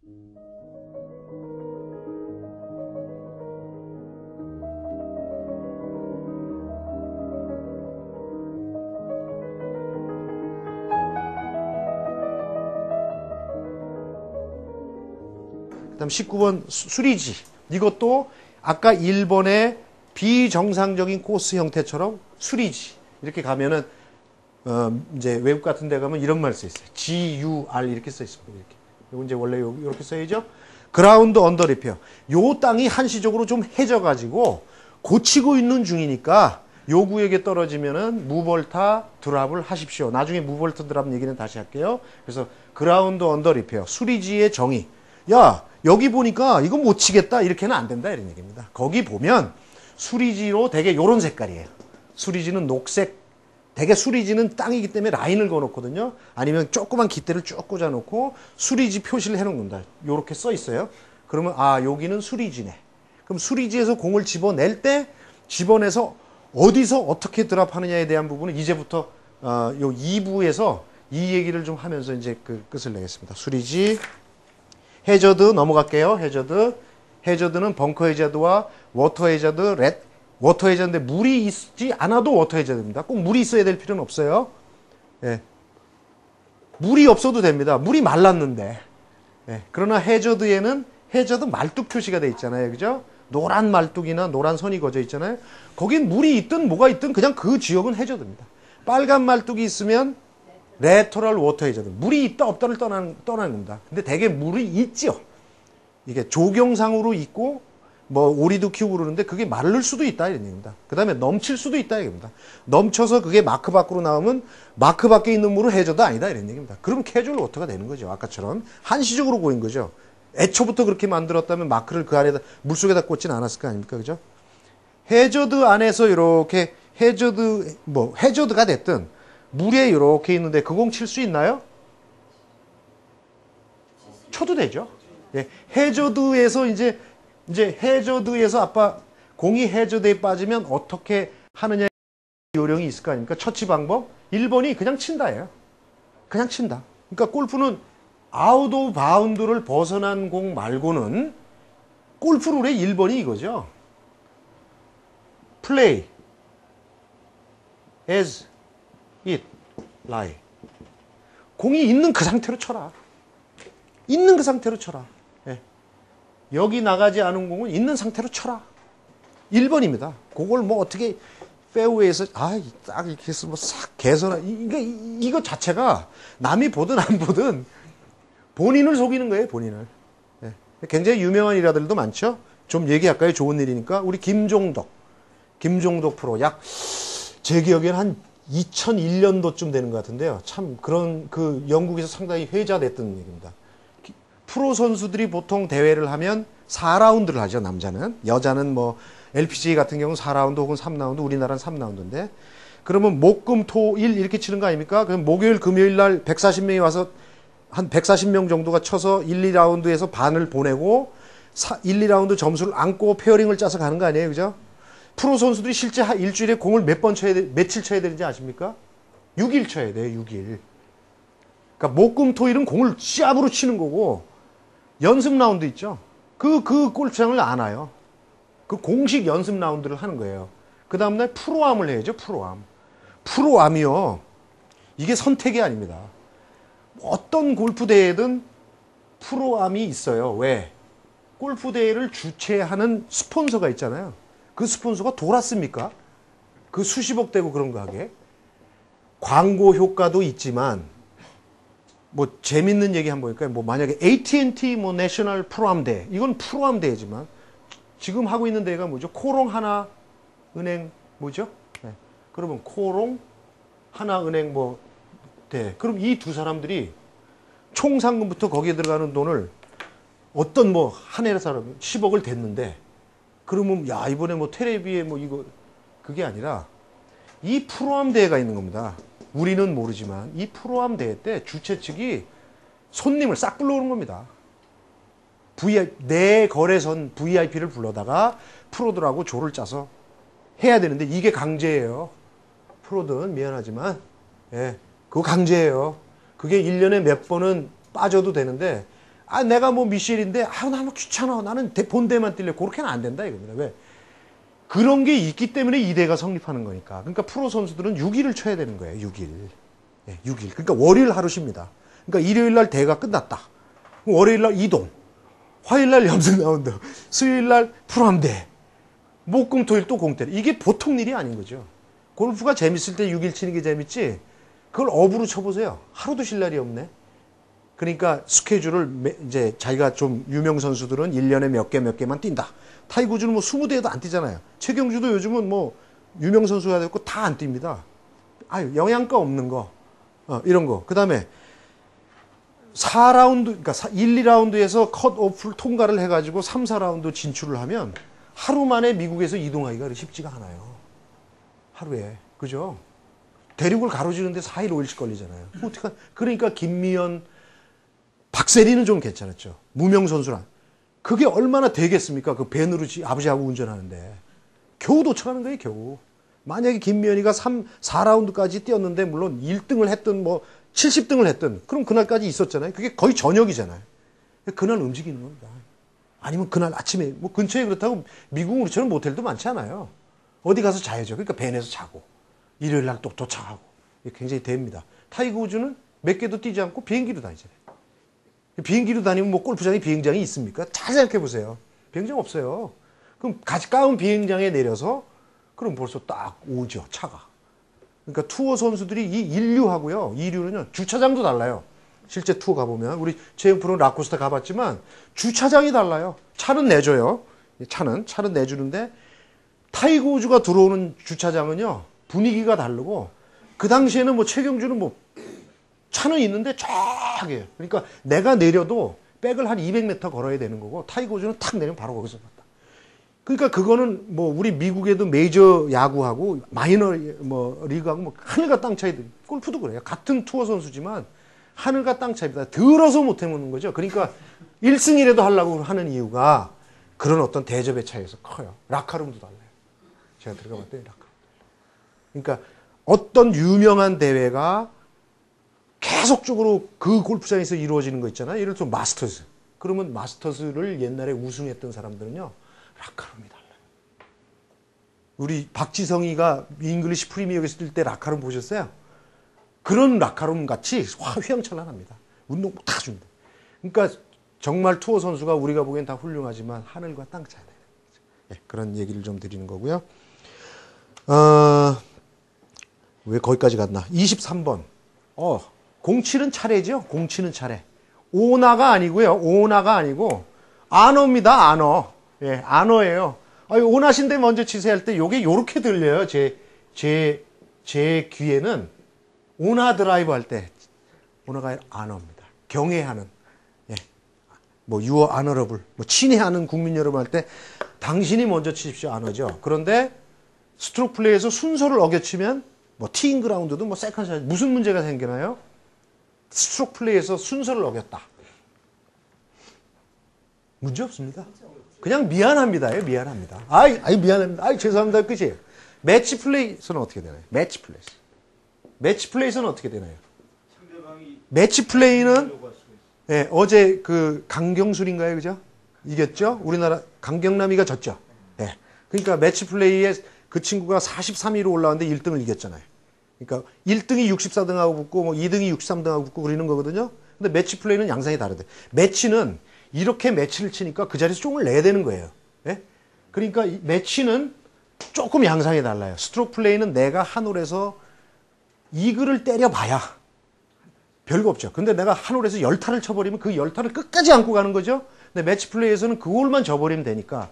그다음 19번 수리지. 이것도 아까 1번의 비정상적인 코스 형태처럼 수리지. 이렇게 가면은 이제 외국 같은 데 가면 이런 말 써 있어요. GUR 이렇게 써 있습니다. 이렇게. 이거 이제 원래 이렇게 써야죠. 그라운드 언더 리페어. 요 땅이 한시적으로 좀 해져 가지고 고치고 있는 중이니까 요 구역에 떨어지면은 무볼타 드랍을 하십시오. 나중에 무볼타 드랍 얘기는 다시 할게요. 그래서 그라운드 언더 리페어. 수리지의 정의. 야, 여기 보니까 이거 못 치겠다. 이렇게는 안 된다. 이런 얘기입니다. 거기 보면 수리지로 되게 요런 색깔이에요. 수리지는 녹색. 되게 수리지는 땅이기 때문에 라인을 그어놓거든요. 아니면 조그만 깃대를 쭉 꽂아놓고 수리지 표시를 해놓은 겁니다. 요렇게 써 있어요. 그러면 아, 여기는 수리지네. 그럼 수리지에서 공을 집어낼 때 집어내서 어디서 어떻게 드랍하느냐에 대한 부분은 이제부터 요 2부에서 이 얘기를 좀 하면서 이제 그 끝을 내겠습니다. 수리지. 해저드 넘어갈게요. 해저드. 해저드는 벙커 해저드와 워터 해저드, 워터 해저드인데 물이 있지 않아도 워터 해저드입니다. 꼭 물이 있어야 될 필요는 없어요. 예. 물이 없어도 됩니다. 물이 말랐는데. 예. 그러나 해저드에는 해저드 말뚝 표시가 돼 있잖아요. 그죠? 노란 말뚝이나 노란 선이 그어져 있잖아요. 거긴 물이 있든 뭐가 있든 그냥 그 지역은 해저드입니다. 빨간 말뚝이 있으면 레터럴 워터 해저드. 물이 있다 없다를 떠나는 겁니다. 근데 대개 물이 있죠. 이게 조경상으로 있고 뭐 오리도 키우고 그러는데 그게 마를 수도 있다 이런 얘기입니다. 그 다음에 넘칠 수도 있다 이겁니다. 넘쳐서 그게 마크 밖으로 나오면 마크 밖에 있는 물은 해저드 아니다 이런 얘기입니다. 그럼 캐주얼 워터가 되는 거죠. 아까처럼 한시적으로 보인 거죠. 애초부터 그렇게 만들었다면 마크를 그 안에다 물속에다 꽂진 않았을 거 아닙니까, 그죠? 해저드 안에서 이렇게 해저드가 됐든 물에 이렇게 있는데 그 공 칠 수 있나요? 쳐도 되죠. 예, 해저드에서 이제 해저드에서 아빠 공이 해저드에 빠지면 어떻게 하느냐 요령이 있을 거 아닙니까? 처치 방법 1번이 그냥 친다예요. 그냥 친다. 그러니까 골프는 아웃 오브 바운드를 벗어난 공 말고는 골프 룰의 1번이 이거죠. Play as it lie. 공이 있는 그 상태로 쳐라. 있는 그 상태로 쳐라. 예. 여기 나가지 않은 공은 있는 상태로 쳐라. 1번입니다. 그걸 뭐 어떻게 페어웨이에서 딱 이렇게 해서 뭐 싹 개선하 이거 자체가 남이 보든 안 보든 본인을 속이는 거예요. 본인을. 예. 굉장히 유명한 일화들도 많죠. 좀 얘기할까요? 좋은 일이니까. 우리 김종덕 프로 제 기억에는 한 2001년도쯤 되는 것 같은데요. 참 그런 그 영국에서 상당히 회자됐던 얘기입니다. 프로 선수들이 보통 대회를 하면 4라운드를 하죠. 남자는. 여자는 뭐 LPGA 같은 경우는 4라운드 혹은 3라운드, 우리나라는 3라운드인데 그러면 목, 금, 토, 일 이렇게 치는 거 아닙니까? 그럼 목요일, 금요일 날 140명이 와서 한 140명 정도가 쳐서 1, 2라운드에서 반을 보내고 1, 2라운드 점수를 안고 페어링을 짜서 가는 거 아니에요. 그죠? 프로 선수들이 실제 일주일에 공을 며칠 쳐야 되는지 아십니까? 6일 쳐야 돼요. 6일. 그러니까 목, 금, 토, 일은 공을 시합으로 치는 거고 연습 라운드 있죠. 그 골프장을 안 와요. 그 공식 연습 라운드를 하는 거예요. 그 다음날 프로암을 해야죠. 프로암이요. 이게 선택이 아닙니다. 어떤 골프 대회든 프로암이 있어요. 왜? 골프 대회를 주최하는 스폰서가 있잖아요. 그 스폰서가 돌았습니까? 그 수십억 대고 그런 거 하게. 광고 효과도 있지만 뭐 재밌는 얘기 한번 볼까요? 뭐 만약에 AT&T 뭐 내셔널 프로암 대회. 이건 프로암 대회지만 지금 하고 있는 대회가 뭐죠? 코롱 하나 은행 뭐죠? 네. 그러면 코롱 하나 은행 뭐 대회. 그럼 이 두 사람들이 총 상금부터 거기에 들어가는 돈을 어떤 뭐 한 해 사람 10억을 댔는데 그러면 야 이번에 뭐 테레비에 뭐 이거 그게 아니라 이 프로암 대회가 있는 겁니다. 우리는 모르지만 이 프로암 대회 때 주최 측이 손님을 싹 불러오는 겁니다. 내 거래선 VIP를 불러다가 프로들하고 조를 짜서 해야 되는데 이게 강제예요. 프로든 미안하지만 예, 그거 강제예요. 그게 1년에 몇 번은 빠져도 되는데 아, 내가 뭐 미셸인데, 아, 나 뭐 귀찮아. 나는 본대만 뛸래. 그렇게는 안 된다, 이겁니다. 왜? 그런 게 있기 때문에 2대가 성립하는 거니까. 그러니까 프로 선수들은 6일을 쳐야 되는 거예요, 6일. 예, 6일. 그러니까 월요일 하루 쉽니다. 그러니까 일요일 날 대가 끝났다. 월요일 날 이동. 화요일 날 염승 라운드. 수요일 날 프로함대. 목금토일 또 공대. 이게 보통 일이 아닌 거죠. 골프가 재밌을 때 6일 치는 게 재밌지. 그걸 업으로 쳐보세요. 하루도 쉴 날이 없네. 그러니까 스케줄을 이제 자기가 좀 유명 선수들은 1년에 몇 개만 뛴다. 타이거즈는 뭐 20대에도 안 뛰잖아요. 최경주도 요즘은 뭐 유명 선수가 됐고 다 안 뜁니다. 아유, 영양가 없는 거. 이런 거. 그 다음에 4라운드, 그러니까 1, 2라운드에서 컷오프를 통과를 해가지고 3, 4라운드 진출을 하면 하루 만에 미국에서 이동하기가 쉽지가 않아요. 하루에. 그죠? 대륙을 가로지르는데 4일, 5일씩 걸리잖아요. 그러니까 김미연, 박세리는 좀 괜찮았죠. 무명 선수란. 그게 얼마나 되겠습니까? 그 밴으로 아버지하고 운전하는데. 겨우 도착하는 거예요, 겨우. 만약에 김미연이가 4라운드까지 뛰었는데, 물론 1등을 했든 뭐 70등을 했든, 그럼 그날까지 있었잖아요. 그게 거의 저녁이잖아요. 그날 움직이는 겁니다. 아니면 그날 아침에, 뭐 근처에 그렇다고 미국 우리처럼 모텔도 많지 않아요. 어디 가서 자야죠. 그러니까 밴에서 자고. 일요일 날 또 도착하고. 이게 굉장히 됩니다. 타이거 우즈는 몇 개도 뛰지 않고 비행기로 다니잖아요. 비행기로 다니면 뭐 골프장에 비행장이 있습니까? 잘 생각해 보세요. 비행장 없어요. 그럼 가까운 비행장에 내려서 그럼 벌써 딱 오죠, 차가. 그러니까 투어 선수들이 이 1류하고요. 2류는요. 주차장도 달라요. 실제 투어 가보면 우리 최영 프로는 라코스타 가봤지만 주차장이 달라요. 차는 내줘요. 차는 내주는데 타이거 우즈가 들어오는 주차장은요. 분위기가 다르고 그 당시에는 뭐 최경주는 뭐 차는 있는데 쫙이에요. 그러니까 내가 내려도 백을 한 200m 걸어야 되는 거고 타이거 우즈는 탁 내리면 바로 거기서 봤다. 그러니까 그거는 뭐 우리 미국에도 메이저 야구하고 마이너 뭐 리그하고 뭐 하늘과 땅 차이들. 골프도 그래요. 같은 투어 선수지만 하늘과 땅 차이입니다. 들어서 못 해먹는 거죠. 그러니까 1승 1회도 하려고 하는 이유가 그런 어떤 대접의 차이에서 커요. 라카룸도 달라요. 제가 들어가 봤더니 라카룸. 그러니까 어떤 유명한 대회가 계속적으로 그 골프장에서 이루어지는 거 있잖아요. 예를 들어 마스터즈. 그러면 마스터즈를 옛날에 우승했던 사람들은요. 라카룸이 달라요. 우리 박지성이가 잉글리시 프리미어에서 뛸 때 라카룸 보셨어요? 그런 라카룸 같이 휘황찬란합니다. 운동 다 줍니다. 그러니까 정말 투어 선수가 우리가 보기엔 다 훌륭하지만 하늘과 땅 차이다. 네, 그런 얘기를 좀 드리는 거고요. 왜 거기까지 갔나? 23번. 공치는 차례죠? 공치는 차례. 오나가 아니고요. 오나가 아니고 아너입니다. 아너. 예, 아너예요. 오나신데 먼저 치세요 할 때 요게 요렇게 들려요. 제 귀에는 오나 드라이브 할 때 오나가 아너입니다. 경애하는. 예. 뭐 유어 아너러블. 뭐 친애하는 국민 여러분 할 때 당신이 먼저 치십시오. 아너죠. 그런데 스트로크 플레이에서 순서를 어겨치면 뭐 티잉 그라운드도 뭐 세컨샷 무슨 문제가 생기나요? 스트로크 플레이에서 순서를 어겼다. 문제 없습니다. 그냥 미안합니다. 미안합니다. 아이 미안합니다. 죄송합니다. 끝이에요. 매치 플레이에서는 어떻게 되나요? 매치 플레이에서. 매치 플레이에서는 어떻게 되나요? 매치 플레이는 예, 어제 그 강경술인가요? 그죠? 이겼죠? 우리나라 강경남이가 졌죠. 예. 그러니까 매치 플레이에 그 친구가 43위로 올라왔는데 1등을 이겼잖아요. 그러니까 1등이 64등하고 붙고 뭐 2등이 63등하고 붙고 그러는 거거든요. 근데 매치 플레이는 양상이 다르대. 매치는 이렇게 매치를 치니까 그 자리에서 쫑을 내야 되는 거예요. 예? 그러니까 매치는 조금 양상이 달라요. 스트로크 플레이는 내가 한 홀에서 이글을 때려봐야 별거 없죠. 근데 내가 한 홀에서 10타를 쳐버리면 그 10타를 끝까지 안고 가는 거죠. 근데 매치 플레이에서는 그 홀만 져버리면 되니까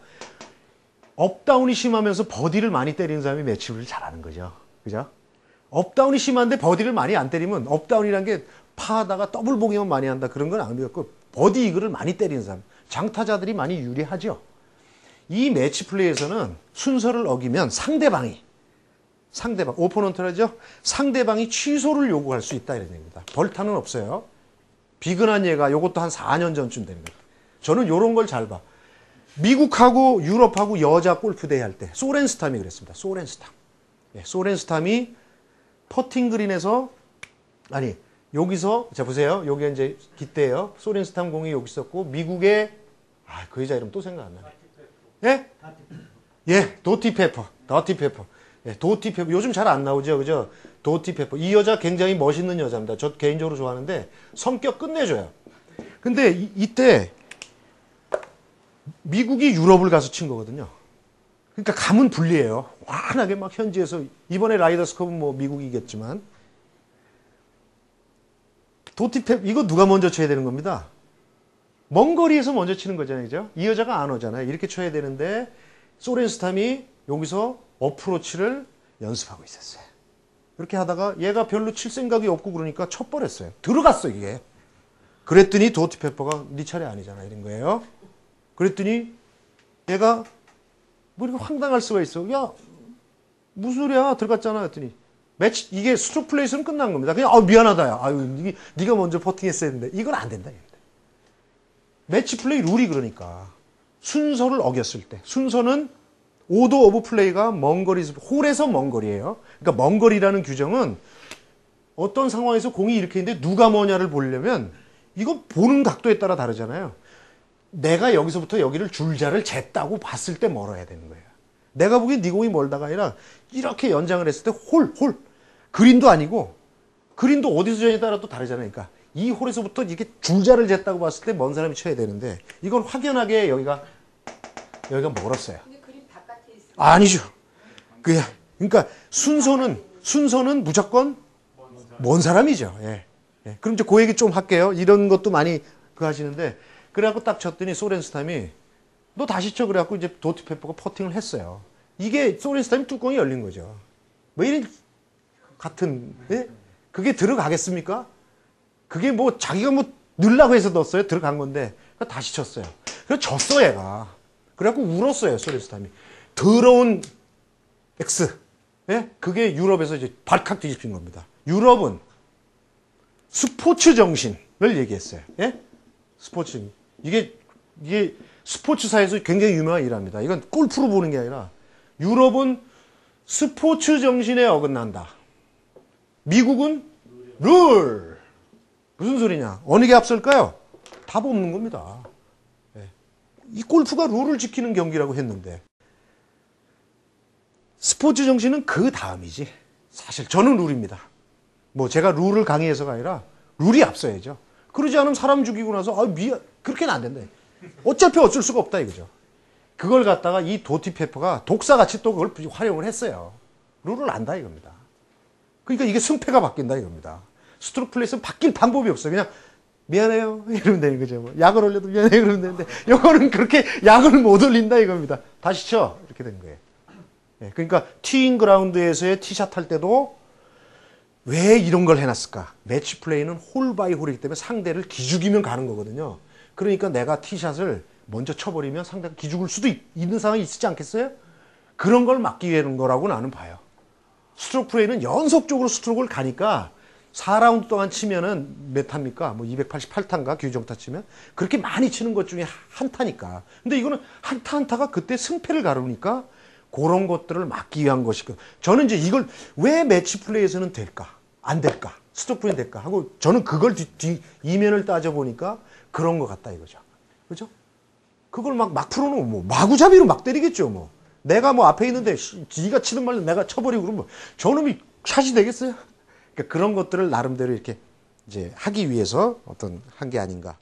업다운이 심하면서 버디를 많이 때리는 사람이 매치를 잘하는 거죠. 그죠? 업다운이 심한데 버디를 많이 안 때리면 업다운이란 게 파하다가 더블 보기만 많이 한다 그런 건 아니었고 버디 이글을 많이 때리는 사람 장타자들이 많이 유리하죠. 이 매치 플레이에서는 순서를 어기면 상대방 오포넌트라죠. 상대방이 취소를 요구할 수 있다 이런 얘기입니다. 벌타는 없어요. 비근한 예가 이것도 한 4년 전쯤 되는 거예요. 저는 이런 걸 잘 봐. 미국하고 유럽하고 여자 골프 대회 할 때 소렌스탐이 그랬습니다. 소렌스탐. 예, 소렌스탐이 퍼팅 그린에서 여기서 자 보세요. 여기 이제 기대예요. 소련 스탐공이 여기 있었고 미국의 그 여자 이름 또 생각 안 나네. 예? 예, 도티 페퍼. 예, 도티 페퍼. 요즘 잘 안 나오죠, 그죠? 도티 페퍼. 이 여자 굉장히 멋있는 여자입니다. 저 개인적으로 좋아하는데 성격 끝내줘요. 근데 이때 미국이 유럽을 가서 친 거거든요. 그러니까 감은 불리해요. 환하게 막 현지에서 이번에 라이더스컵은 뭐 미국이겠지만 도티페 이거 누가 먼저 쳐야 되는 겁니다. 먼 거리에서 먼저 치는 거잖아요, 그죠? 이 여자가 안 오잖아요. 이렇게 쳐야 되는데 소렌스탐이 여기서 어프로치를 연습하고 있었어요. 이렇게 하다가 얘가 별로 칠 생각이 없고 그러니까 쳐버렸어요. 들어갔어 이게. 그랬더니 도티페퍼가 네 차례 아니잖아 이런 거예요. 그랬더니 얘가 뭐 이렇게 황당할 수가 있어. 야 무슨 소리야 들어갔잖아 했더니 매치 이게 스트로크 플레이스는 끝난 겁니다. 그냥 미안하다 야. 아유 네가 먼저 퍼팅했어야 했는데 이건 안 된다. 매치 플레이 룰이 그러니까 순서를 어겼을 때 순서는 오더 오브 플레이가 먼 거리 홀에서 먼 거리예요. 그러니까 먼 거리라는 규정은 어떤 상황에서 공이 이렇게 있는데 누가 뭐냐를 보려면 이거 보는 각도에 따라 다르잖아요. 내가 여기서부터 여기를 줄자를 쟀다고 봤을 때 멀어야 되는 거예요. 내가 보기엔 네 공이 멀다가 아니라 이렇게 연장을 했을 때 홀. 그린도 아니고 그린도 어디서 져냐에 따라 또 다르잖아요. 그러니까 이 홀에서부터 이렇게 줄자를 쟀다고 봤을 때 먼 사람이 쳐야 되는데 이건 확연하게 여기가 멀었어요. 근데 그림 바깥에 있어요. 아니죠. 그러니까 순서는 무조건 먼 사람이죠. 예. 그럼 이제 그 얘기 좀 할게요. 이런 것도 많이 하시는데 그래갖고 딱 쳤더니 소렌스탐이 너 다시 쳐 그래갖고 이제 도티페퍼가 퍼팅을 했어요. 이게 소렌스탐이 뚜껑이 열린 거죠. 뭐 이런 같은 그게 들어가겠습니까? 그게 뭐 자기가 뭐 넣으려고 해서 넣었어요. 들어간 건데 다시 쳤어요. 그래서 졌어 얘가. 그래갖고 울었어요 소렌스탐이. 더러운 X. 예? 그게 유럽에서 이제 발칵 뒤집힌 겁니다. 유럽은 스포츠 정신을 얘기했어요. 예? 스포츠 정신. 이게 스포츠사에서 굉장히 유명한 일합니다. 이건 골프로 보는 게 아니라 유럽은 스포츠 정신에 어긋난다. 미국은 룰. 무슨 소리냐? 어느 게 앞설까요? 답 없는 겁니다. 예. 이 골프가 룰을 지키는 경기라고 했는데 스포츠 정신은 그 다음이지. 사실 저는 룰입니다. 뭐 제가 룰을 강의해서가 아니라 룰이 앞서야죠. 그러지 않으면 사람 죽이고 나서 그렇게는 안 된다. 어차피 어쩔 수가 없다 이거죠. 그걸 갖다가 이 도티페퍼가 독사같이 또 그걸 활용을 했어요. 룰을 안다 이겁니다. 그러니까 이게 승패가 바뀐다 이겁니다. 스트로크 플레이스는 바뀔 방법이 없어요. 그냥 미안해요 이러면 되는 거죠. 뭐 약을 올려도 미안해요 이러면 되는데 이거는 그렇게 약을 못 올린다 이겁니다. 다시 쳐 이렇게 된 거예요. 그러니까 티잉 그라운드에서의 티샷 할 때도 왜 이런 걸 해놨을까? 매치 플레이는 홀 바이 홀이기 때문에 상대를 기죽이면 가는 거거든요. 그러니까 내가 티샷을 먼저 쳐버리면 상대가 기죽을 수도 있는 상황이 있지 않겠어요? 그런 걸 막기 위한 거라고 나는 봐요. 스트로크 플레이는 연속적으로 스트로크를 가니까 4라운드 동안 치면은 몇 타입니까? 뭐 288타인가 규정타 치면 그렇게 많이 치는 것 중에 한 타니까. 근데 이거는 한 타 한 타가 그때 승패를 가르니까 그런 것들을 막기 위한 것이고 저는 이제 이걸 왜 매치 플레이에서는 될까? 안 될까? 스트로크 플레이는 될까? 하고 저는 그걸 이면을 따져보니까 그런 것 같다 이거죠. 그죠? 그걸 막 풀어놓으면 뭐 마구잡이로 막 때리겠죠 뭐. 내가 뭐 앞에 있는데 지가 치는 말로 내가 쳐버리고 그러면 저놈이 샷이 되겠어요? 그러니까 그런 것들을 나름대로 이렇게 이제 하기 위해서 어떤 한 게 아닌가.